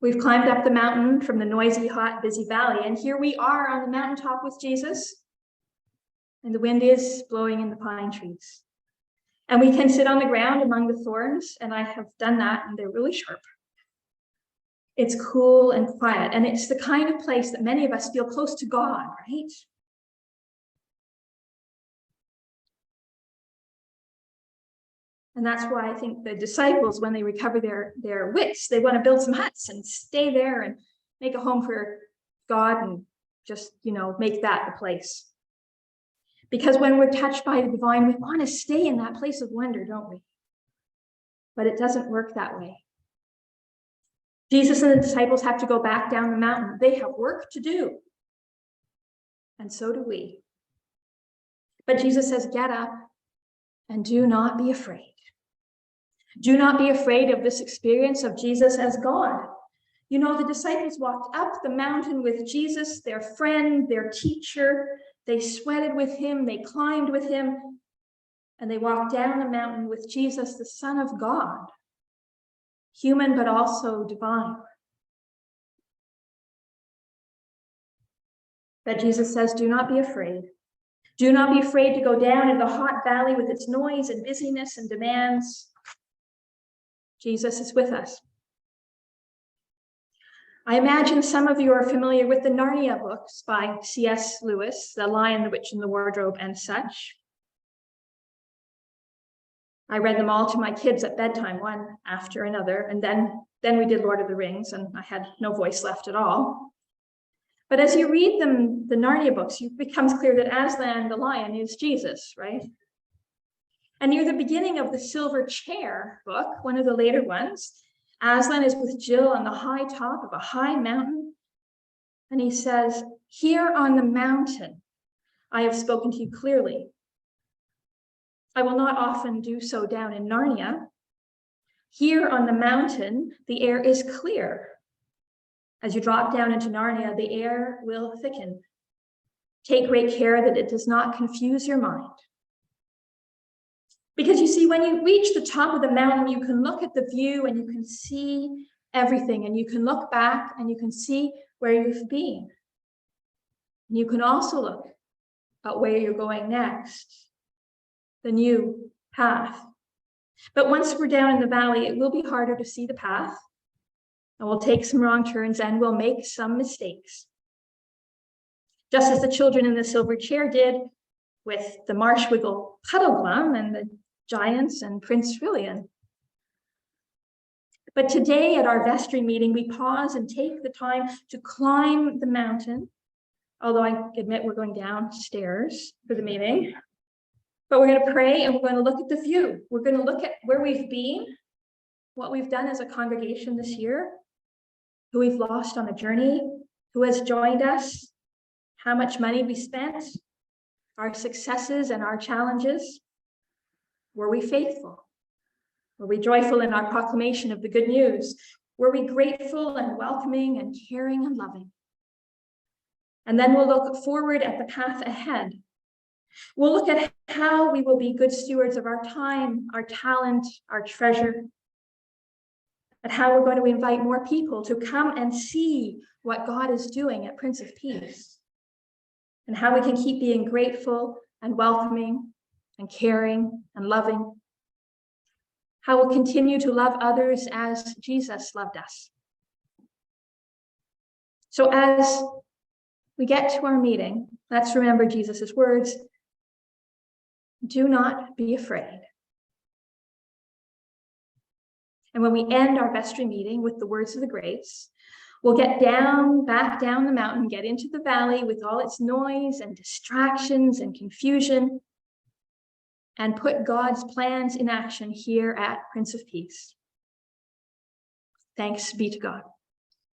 We've climbed up the mountain from the noisy, hot, busy valley, and here we are on the mountaintop with Jesus, and the wind is blowing in the pine trees. And we can sit on the ground among the thorns, and I have done that, and they're really sharp. It's cool and quiet, and it's the kind of place that many of us feel close to God, right? And that's why I think the disciples, when they recover their wits, they want to build some huts and stay there and make a home for God and just, make that the place. Because when we're touched by the divine, we want to stay in that place of wonder, don't we? But it doesn't work that way. Jesus and the disciples have to go back down the mountain. They have work to do. And so do we. But Jesus says, get up and do not be afraid. Do not be afraid of this experience of Jesus as God. The disciples walked up the mountain with Jesus, their friend, their teacher. They sweated with him, they climbed with him, and they walked down the mountain with Jesus, the Son of God, human but also divine. But Jesus says, do not be afraid. Do not be afraid to go down in the hot valley with its noise and busyness and demands. Jesus is with us. I imagine some of you are familiar with the Narnia books by C.S. Lewis, The Lion, the Witch, and the Wardrobe, and such. I read them all to my kids at bedtime, one after another, and then we did Lord of the Rings, and I had no voice left at all. But as you read them, the Narnia books, it becomes clear that Aslan the lion is Jesus, right? And near the beginning of the Silver Chair book, one of the later ones, Aslan is with Jill on the high top of a high mountain. And he says, here on the mountain, I have spoken to you clearly. I will not often do so down in Narnia. Here on the mountain, the air is clear. As you drop down into Narnia, the air will thicken. Take great care that it does not confuse your mind. Because you see, when you reach the top of the mountain, you can look at the view and you can see everything. And you can look back and you can see where you've been. And you can also look at where you're going next, the new path. But once we're down in the valley, it will be harder to see the path. And we'll take some wrong turns and we'll make some mistakes. Just as the children in the Silver Chair did with the Marshwiggle Puddleglum and the giants and Prince Trillian. But today at our Vestry meeting, we pause and take the time to climb the mountain, although I admit we're going downstairs for the meeting. But we're going to pray and we're going to look at the view. We're going to look at where we've been, what we've done as a congregation this year, who we've lost on the journey, who has joined us, how much money we spent, our successes and our challenges. Were we faithful? Were we joyful in our proclamation of the good news? Were we grateful and welcoming and caring and loving? And then we'll look forward at the path ahead. We'll look at how we will be good stewards of our time, our talent, our treasure, at how we're going to invite more people to come and see what God is doing at Prince of Peace, and how we can keep being grateful and welcoming and caring and loving. How we'll continue to love others as Jesus loved us. So as we get to our meeting, let's remember Jesus's words. Do not be afraid. And when we end our vestry meeting with the words of the grace, we'll get back down the mountain, get into the valley with all its noise and distractions and confusion, and put God's plans in action here at Prince of Peace. Thanks be to God.